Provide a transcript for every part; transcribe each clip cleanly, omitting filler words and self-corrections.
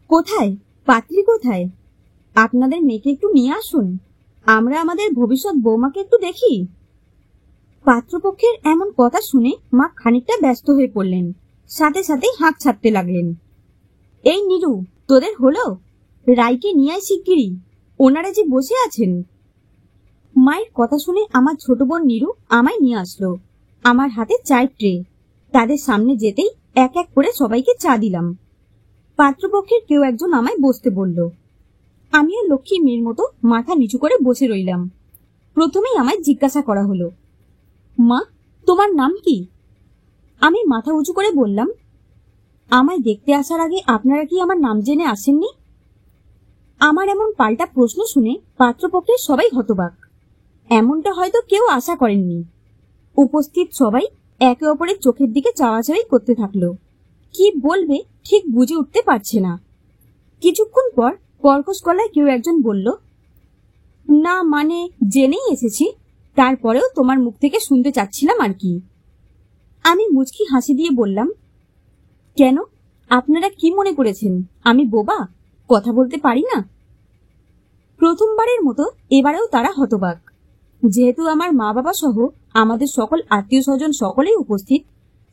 কোথায়? পাত্রী কোথায়? আপনাদের মেয়েকে একটু নিয়ে আসুন, আমরা আমাদের ভবিষ্যৎ বৌমাকে একটু দেখি। পাত্রপক্ষের এমন কথা শুনে মা খানিকটা ব্যস্ত হয়ে পড়লেন, সাথে সাথে হাঁক ছাড়তে লাগলেন। এই নীরু, তোদের হলো? রাইকে নিয়ে আয় শিগগিরই, ওনারা যে বসে আছেন। মায়ের কথা শুনে আমার ছোট বোন নীরু আমায় নিয়ে আসলো। আমার হাতে চায়ের ট্রে। তাদের সামনে যেতেই এক এক করে সবাইকে চা দিলাম। পাত্রপক্ষের কেউ একজন আমায় বসতে বলল। আমিও লক্ষ্মী মেয়ের মতো মাথা নিচু করে বসে রইলাম। প্রথমেই আমায় জিজ্ঞাসা করা হলো, মা, তোমার নাম কি? আমি মাথা উঁচু করে বললাম, আমায় দেখতে আসার আগে আপনারা কি আমার নাম জেনে আসেননি? আমার এমন পাল্টা প্রশ্ন শুনে পাত্রপক্ষের সবাই হতবাক। এমনটা হয়তো কেউ আশা করেননি। উপস্থিত সবাই একে অপরের চোখের দিকে চাওয়াচাওয়ি করতে থাকলো। কি বলবে ঠিক বুঝে উঠতে পারছে না। কিছুক্ষণ পর কর্কশ গলায় কেউ একজন বলল, না মানে জেনেই এসেছি, তারপরেও তোমার মুখ থেকে শুনতে চাচ্ছিলাম আর কি। আমি মুচকি হাসি দিয়ে বললাম, কেন, আপনারা কি মনে করেছেন আমি বোবা, কথা বলতে পারি না? প্রথমবারের মতো এবারেও তারা হতবাক। যেহেতু আমার মা বাবা সহ আমাদের সকল আত্মীয় স্বজন সকলেই উপস্থিত,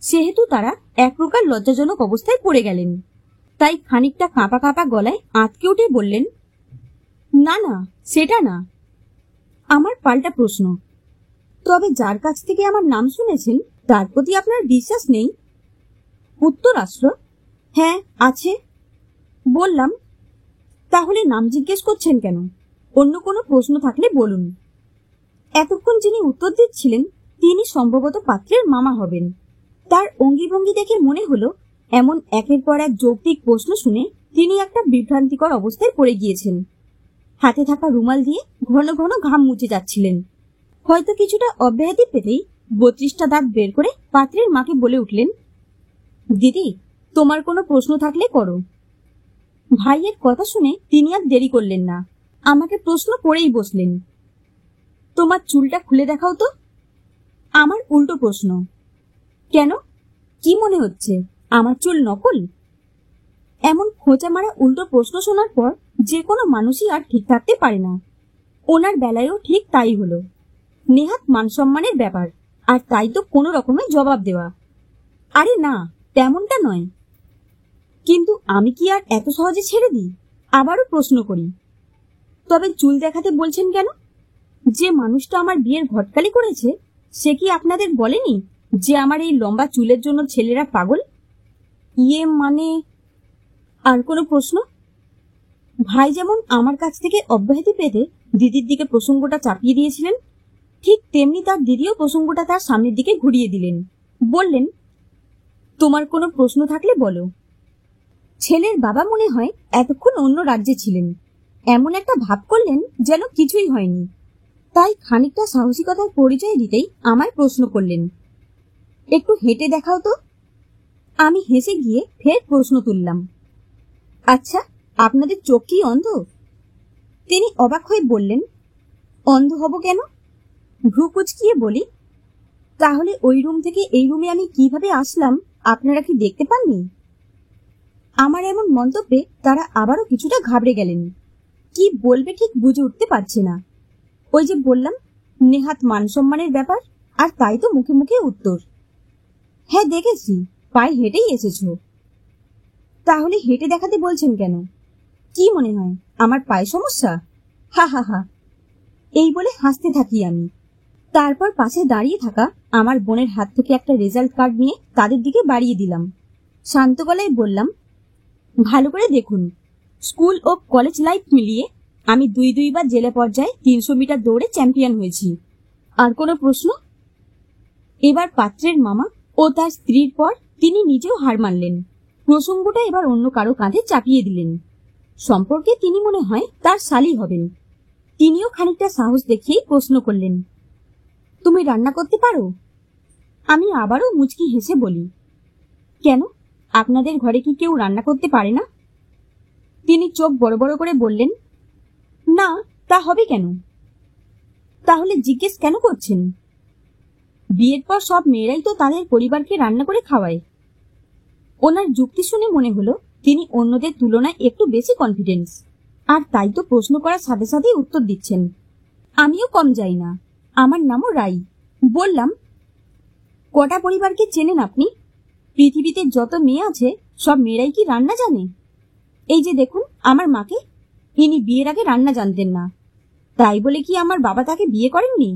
সেহেতু তারা এক প্রকার লজ্জাজনক অবস্থায় পড়ে গেলেন। তাই খানিকটা কাঁপা কাঁপা গলায় আঁতকে উঠে বললেন, না না, সেটা না। আমার পাল্টা প্রশ্ন, তবে যার কাছ থেকে আমার নাম শুনেছেন তার প্রতি আপনার বিশ্বাস নেই? উত্তর আসলো, হ্যাঁ আছে। বললাম, তাহলে নাম জিজ্ঞেস করছেন কেন? অন্য কোনো প্রশ্ন থাকলে বলুন। এতক্ষণ যিনি উত্তর দিচ্ছিলেন তিনি সম্ভবত পাত্রের মামা হবেন। তার অঙ্গিভঙ্গি দেখে মনে হলো এমন একের পর এক যৌক্তিক প্রশ্ন শুনে তিনি একটা বিভ্রান্তিকর অবস্থায় পড়ে গিয়েছেন। হাতে থাকা রুমাল দিয়ে ঘন ঘন ঘাম মুছে যাচ্ছিলেন। হয়তো কিছুটা অব্যাহতি পেতেই 32টা দাঁত বের করে পাত্রের মাকে বলে উঠলেন, দিদি, তোমার কোনো প্রশ্ন থাকলে করো। ভাইয়ের কথা শুনে তিনি আর দেরি করলেন না, আমাকে প্রশ্ন করেই বসলেন। তোমার চুলটা খুলে দেখাও তো। আমার উল্টো প্রশ্ন, কেন, কি মনে হচ্ছে আমার চুল নকল? এমন খোঁচা মারা উল্টো প্রশ্ন শোনার পর যে কোনো মানুষই আর ঠিক থাকতে পারে না। ওনার বেলায়ও ঠিক তাই হলো। নেহাত মানসম্মানের ব্যাপার, আর তাই তো কোনো রকমের জবাব দেওয়া। আরে না, তেমনটা নয়। কিন্তু আমি কি আর এত সহজে ছেড়ে দিই? আবারও প্রশ্ন করি, তবে চুল দেখাতে বলছেন কেন? যে মানুষটা আমার বিয়ের ঘটকালি করেছে সে কি আপনাদের বলেনি যে আমার এই লম্বা চুলের জন্য ছেলেরা পাগল? ইয়ে মানে, আর কোনো প্রশ্ন? ভাই যেমন আমার কাছ থেকে অব্যাহতি পেতে দিদির দিকে প্রসঙ্গটা চাপিয়ে দিয়েছিলেন, ঠিক তেমনি তার দিদিও প্রসঙ্গটা তার সামনের দিকে ঘুরিয়ে দিলেন। বললেন, তোমার কোনো প্রশ্ন থাকলে বলো। ছেলের বাবা মনে হয় এতক্ষণ অন্য রাজ্যে ছিলেন। এমন একটা ভাব করলেন যেন কিছুই হয়নি। তাই খানিকটা সাহসিকতার পরিচয় দিতেই আমায় প্রশ্ন করলেন, একটু হেঁটে দেখাও তো। আমি হেসে গিয়ে ফের প্রশ্ন তুললাম, আচ্ছা, আপনাদের চোখ কি অন্ধ? তিনি অবাক হয়ে বললেন, অন্ধ হব কেন? ভ্রু কুচকিয়ে বলি, তাহলে ওই রুম থেকে এই রুমে আমি কিভাবে আসলাম আপনারা কি দেখতে পাননি? আমার এমন মন্তব্যে তারা আবারও কিছুটা ঘাবড়ে গেলেন। কি বলবে ঠিক বুঝে উঠতে পারছে না। ওই যে বললাম, নেহাত মানসম্মানের ব্যাপার, আর তাই তো মুখে মুখে উত্তর, হ্যাঁ দেখেছি, পায়ে হেঁটেই এসেছো। তাহলে হেঁটে দেখাতে বলছেন কেন? কি মনে হয় আমার পায়ে সমস্যা? হা হা হা। এই বলে হাসতে থাকি আমি। তারপর পাশে দাঁড়িয়ে থাকা আমার বোনের হাত থেকে একটা রেজাল্ট কার্ড নিয়ে তাদের দিকে বাড়িয়ে দিলাম। শান্ত গলায় বললাম, ভালো করে দেখুন, স্কুল ও কলেজ লাইফ মিলিয়ে আমি 2বার জেলা পর্যায়ে 300 মিটার দৌড়ে চ্যাম্পিয়ন হয়েছি। আর কোনো প্রশ্ন? এবার পাত্রের মামা ও তার স্ত্রীর পর তিনি নিজেও হার মানলেন। প্রসঙ্গটা এবার অন্য কারো কাঁধে চাপিয়ে দিলেন। সম্পর্কে তিনি মনে হয় তার শালী হবেন। তিনিও খানিকটা সাহস দেখিয়ে প্রশ্ন করলেন, তুমি রান্না করতে পারো? আমি আবারও মুচকি হেসে বলি, কেন, আপনাদের ঘরে কি কেউ রান্না করতে পারে না? তিনি চোখ বড় বড় করে বললেন, না, তা হবে কেন? তাহলে জিজ্ঞেস কেন করছেন? বিয়ের পর সব মেয়েরাই তো তাদের পরিবারকে রান্না করে খাওয়ায়। ওনার যুক্তি শুনে মনে হলো তিনি অন্যদের তুলনায় একটু বেশি কনফিডেন্স, আর তাই তো প্রশ্ন করার সাথে সাথেই উত্তর দিচ্ছেন। আমিও কম যাই না। আমার নামও রাই। বললাম, কটা পরিবারকে চেনেন আপনি? পৃথিবীতে যত মেয়ে আছে সব মেয়েরাই কি রান্না জানে? এই যে দেখুন আমার মাকে, ইনি বিয়ের আগে রান্না জানতেন না। তাই বলে কি আমার বাবা তাকে বিয়ে করেননি?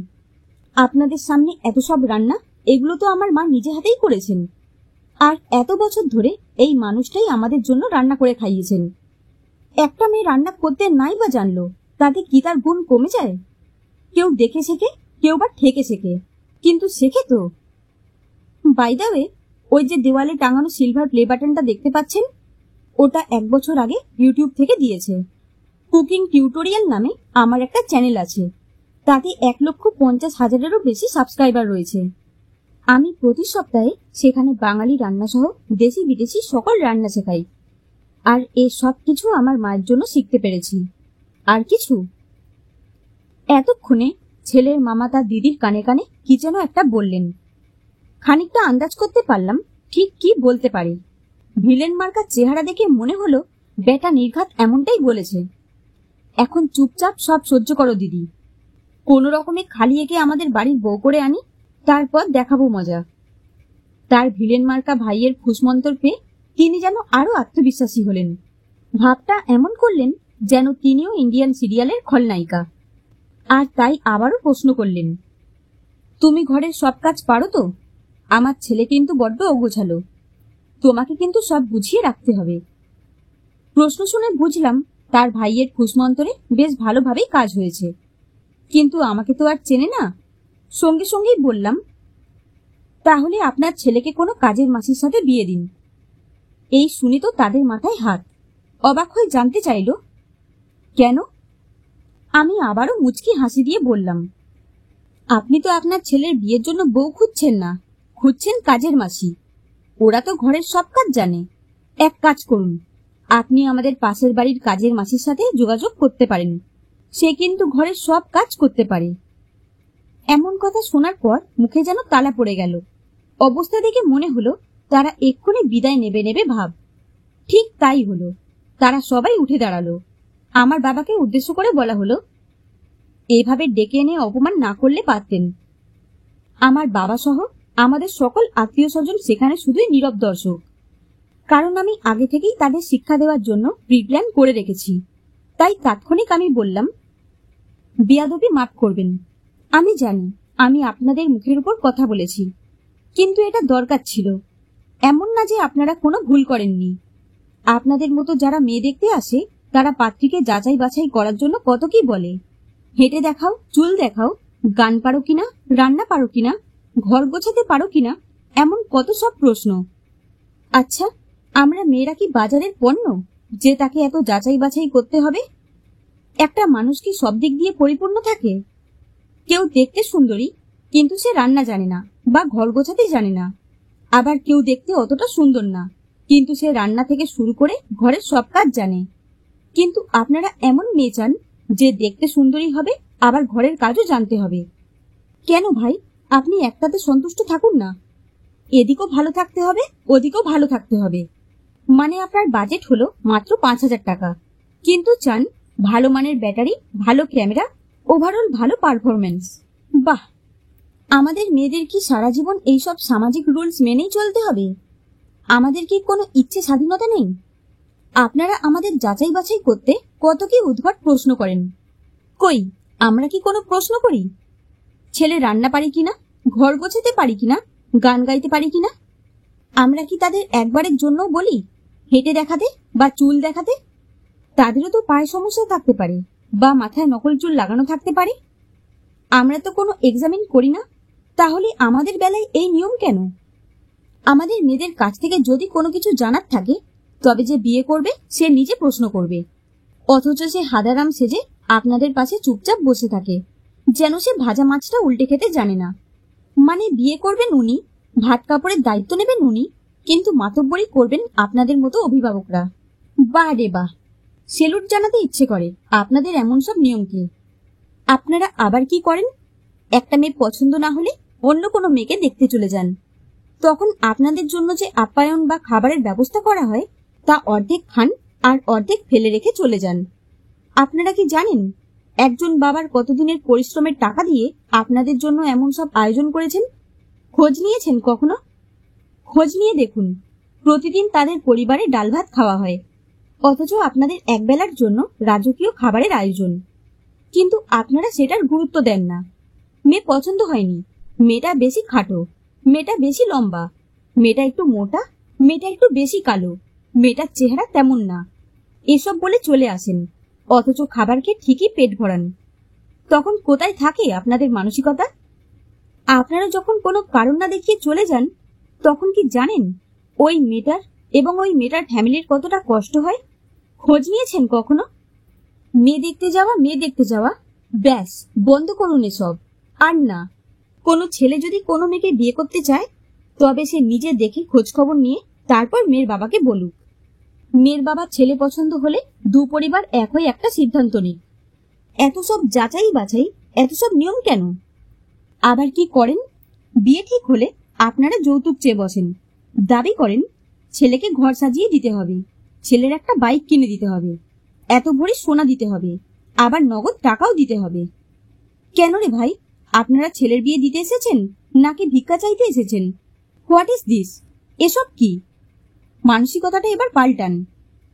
আপনাদের সামনে এত সব রান্না, এগুলো তো আমার মা নিজে হাতেই করেছেন। আর এত বছর ধরে এই মানুষটাই আমাদের জন্য রান্না করে খাইয়েছেন। একটা মেয়ে রান্না করতে নাই বা জানলো, তাতে কি তার গুণ কমে যায়? কেউ দেখে শেখে, কেউ বা ঠেকে শেখে, কিন্তু শেখে তো। বাই দ্য ওয়ে, ওই যে দেওয়ালে টাঙানো সিলভার প্লে বাটনটা দেখতে পাচ্ছেন, ওটা 1 বছর আগে ইউটিউব থেকে দিয়েছে। কুকিং টিউটোরিয়াল নামে আমার একটা চ্যানেল আছে, তাতে 1,50,000-এরও বেশি সাবস্ক্রাইবার রয়েছে। আমি প্রতি সপ্তাহে সেখানে বাঙালি রান্না সহ দেশি বিদেশি সকল রান্না শেখাই। আর এই সব কিছু আমার মায়ের জন্য শিখতে পেরেছি। আর কিছু? এতক্ষণে ছেলের মামা তার দিদির কানে কানে কি যেন একটা বললেন। খানিকটা আন্দাজ করতে পারলাম ঠিক কি বলতে পারে। ভিলেন মার্কার চেহারা দেখে মনে হলো বেটা নির্ঘাত এমনটাই বলেছে। এখন চুপচাপ সব সহ্য করো দিদি। কোন রকমে খালি একে আমাদের বাড়ির বউ করে আনি, তারপর দেখাবো মজা। তার ভিলেন মার্কা ভাইয়ের খুশমন্তর পেয়ে তিনি যেন আরো আত্মবিশ্বাসী হলেন। ভাবটা এমন করলেন যেন তিনিও ইন্ডিয়ান সিরিয়ালের খলনায়িকা। আর তাই আবারও প্রশ্ন করলেন, তুমি ঘরের সব কাজ পারো তো? আমার ছেলে কিন্তু বড্ড অগোছালো, তোমাকে কিন্তু সব গুছিয়ে রাখতে হবে। প্রশ্ন শুনে বুঝলাম তার ভাইয়ের খুশমন্তরে বেশ ভালোভাবেই কাজ হয়েছে, কিন্তু আমাকে তো আর চেনে না। সঙ্গে সঙ্গেই বললাম, তাহলে আপনার ছেলেকে কোনো কাজের মাসির সাথে বিয়ে দিন। এই শুনে তো তাদের মাথায় হাত। অবাক হয়ে জানতে চাইল, কেন? আমি আবারও মুচকি হাসি দিয়ে বললাম, আপনি তো আপনার ছেলের বিয়ের জন্য বউ খুঁজছেন না, খুঁজছেন কাজের মাসি। ওরা তো ঘরের সব কাজ জানে। এক কাজ করুন, আপনি আমাদের পাশের বাড়ির কাজের মাসির সাথে যোগাযোগ করতে পারেন। সে কিন্তু ঘরের সব কাজ করতে পারে। এমন কথা শোনার পর মুখে যেন তালা পড়ে গেল। অবস্থা দেখে মনে হলো তারা এক্ষুনি বিদায় নেবে নেবে ভাব। ঠিক তাই হলো। তারা সবাই উঠে দাঁড়ালো। আমার বাবাকে উদ্দেশ্য করে বলা হলো, এভাবে ডেকে এনে অপমান না করলে পারতেন। আমার বাবা সহ আমাদের সকল আত্মীয় স্বজন সেখানে শুধুই নীরব দর্শক, কারণ আমি আগে থেকেই তাদের শিক্ষা দেওয়ার জন্য প্রিপ্ল্যান করে রেখেছি। তাই তাৎক্ষণিক আমি বললাম, বেয়াদবি মাফ করবেন। আমি জানি আমি আপনাদের মুখের উপর কথা বলেছি, কিন্তু এটা দরকার ছিল। এমন না যে আপনারা কোনো ভুল করেননি। আপনাদের মতো যারা মেয়ে দেখতে আসে তারা পাত্রীকে যাচাই বাছাই করার জন্য কত কি বলে। হেঁটে দেখাও, চুল দেখাও, গান পারো কিনা, রান্না পারো কিনা, ঘর গোছাতে পারো কিনা, এমন কত সব প্রশ্ন। আচ্ছা, আমরা মেয়েরা কি বাজারের পণ্য যে তাকে এত যাচাই বাছাই করতে হবে? একটা মানুষ কি সব দিক দিয়ে পরিপূর্ণ থাকে? কেউ দেখতে সুন্দরী, কিন্তু সে রান্না জানে না বা ঘর গোছাতে জানে না। আবার কেউ দেখতে অতটা সুন্দর না, কিন্তু সে রান্না থেকে শুরু করে ঘরের সব কাজ জানে। কিন্তু আপনারা এমন মেয়ে চান যে দেখতে সুন্দরী হবে, আবার ঘরের কাজও জানতে হবে। কেন ভাই, আপনি একটাতে সন্তুষ্ট থাকুন না। এদিকও ভালো থাকতে হবে, ওদিকেও ভালো থাকতে হবে। মানে আপনার বাজেট হলো মাত্র 5,000 টাকা, কিন্তু চান ভালো মানের ব্যাটারি, ভালো ক্যামেরা, ওভারঅল ভালো পারফরমেন্স। বাহ, আমাদের মেয়েদের কি সারা জীবন এইসব সামাজিক রুলস মেনেই চলতে হবে? আমাদের কি কোনো ইচ্ছে স্বাধীনতা নেই? আপনারা আমাদের যাচাই বাছাই করতে কত কি উদ্ভট প্রশ্ন করেন। কই, আমরা কি কোনো প্রশ্ন করি? ছেলে রান্না পারি কিনা, ঘর গোছাতে পারি কিনা, গান গাইতে পারি কিনা? আমরা কি তাদের একবারের জন্য বলি হেঁটে দেখাতে বা চুল দেখাতে? তাদেরও তো পায়ে সমস্যা থাকতে পারে বা মাথায় নকল চুল লাগানো থাকতে পারে। আমরা তো কোনো এক্সামিন করি না, তাহলে আমাদের বেলায় এই নিয়ম কেন? আমাদের মেয়েদের কাছ থেকে যদি কোনো কিছু জানার থাকে, তবে যে বিয়ে করবে সে নিজে প্রশ্ন করবে, অথচ সে হাদারাম সেজে আপনাদের পাশে চুপচাপ বসে থাকে, যেন সে ভাজা মাছটা উল্টে খেতে জানে না। মানে বিয়ে করবেন উনি, ভাত কাপড়ের দায়িত্ব নেবেন উনি, কিন্তু মাতব্বরি করবেন আপনাদের মতো অভিভাবকরা। বাহ রে বাহ, সেলুট জানাতে ইচ্ছে করে আপনাদের এমন সব নিয়মকে। আপনারা আবার কি করেন? একটা মেয়ে পছন্দ না হলে অন্য কোনো মেয়েকে দেখতে চলে যান। তখন আপনাদের জন্য যে আপ্যায়ন বা খাবারের ব্যবস্থা করা হয়, তা অর্ধেক খান আর অর্ধেক ফেলে রেখে চলে যান। আপনারা কি জানেন একজন বাবার কতদিনের পরিশ্রমের টাকা দিয়ে আপনাদের জন্য এমন সব আয়োজন করেছেন? খোঁজ নিয়েছেন কখনো? খোঁজ নিয়ে দেখুন, প্রতিদিন তাদের পরিবারে ডাল ভাত খাওয়া হয়, অথচ আপনাদের একবেলার জন্য রাজকীয় খাবারের আয়োজন। কিন্তু আপনারা সেটার গুরুত্ব দেন না। মেয়ে পছন্দ হয়নি, মেয়েটা বেশি খাটো, মেয়েটা বেশি লম্বা, মেয়েটা একটু মোটা, মেয়েটা একটু বেশি কালো, মেয়েটার চেহারা তেমন না, এসব বলে চলে আসেন, অথচ খাবার খেয়ে ঠিকই পেট ভরান। তখন কোথায় থাকে আপনাদের মানসিকতা? আপনারা যখন কোনো কারণ না দেখিয়ে চলে যান, তখন কি জানেন ওই মেয়েটার এবং ওই মেয়েটার ফ্যামিলির কতটা কষ্ট হয়? খোঁজ নিয়েছেন কখনো? মেয়ে দেখতে যাওয়া, ব্যাস বন্ধ করুন এসব। আর না, কোনো ছেলে যদি কোনো মেয়েকে বিয়ে করতে চায়, তবে সে নিজে দেখে খোঁজ খবর নিয়ে তারপর মেয়ের বাবাকে বলুক। মেয়ের বাবা ছেলে পছন্দ হলে দু পরিবার এক হয়ে একটা সিদ্ধান্ত নিক। এত সব যাচাই বাছাই, এত সব নিয়ম কেন? আবার কি করেন, বিয়ে ঠিক হলে আপনারা যৌতুক চেয়ে বসেন, দাবি করেন ছেলেকে ঘর সাজিয়ে দিতে হবে, ছেলের একটা বাইক কিনে দিতে হবে, এত ভরি সোনা দিতে হবে, আবার নগদ টাকাও দিতে হবে। কেন রে ভাই, আপনারা ছেলের বিয়ে দিতে এসেছেন নাকি ভিক্ষা চাইতে এসেছেন? What is this? এসব কি? মানসিকতাটা এবার পাল্টান।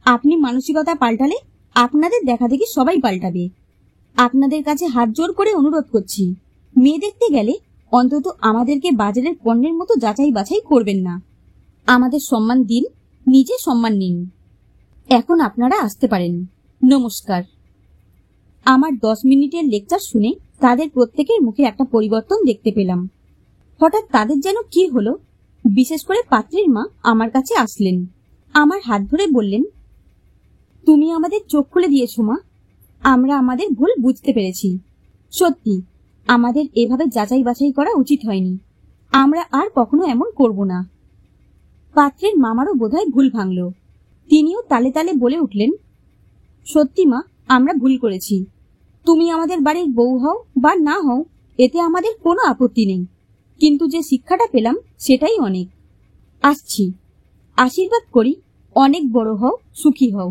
আপনি মানসিকতা পাল্টালে আপনাদের দেখা দেখি সবাই পাল্টাবে। আপনাদের কাছে হাত জোর করে অনুরোধ করছি, মেয়ে দেখতে গেলে অন্তত আমাদেরকে বাজারের পণ্যের মতো যাচাই বাছাই করবেন না। আমাদের সম্মান দিন, নিজে সম্মান নিন। এখন আপনারা আসতে পারেন। নমস্কার। আমার 10 মিনিটের লেকচার শুনে তাদের প্রত্যেকের মুখে একটা পরিবর্তন দেখতে পেলাম। হঠাৎ তাদের যেন কি হলো, বিশেষ করে পাত্রীর মা আমার কাছে আসলেন, আমার হাত ধরে বললেন, তুমি আমাদের চোখ খুলে দিয়েছো মা, আমরা আমাদের ভুল বুঝতে পেরেছি। সত্যি আমাদের এভাবে যাচাই বাছাই করা উচিত হয়নি, আমরা আর কখনো এমন করব না। পাত্রের মামারও বোধহয় ভুল ভাঙল, তিনিও তালে তালে বলে উঠলেন, সত্যি মা, আমরা ভুল করেছি। তুমি আমাদের বাড়ির বউ হও বা না হও, এতে আমাদের কোনো আপত্তি নেই, কিন্তু যে শিক্ষাটা পেলাম সেটাই অনেক। আসছি, আশীর্বাদ করি, অনেক বড় হও, সুখী হও।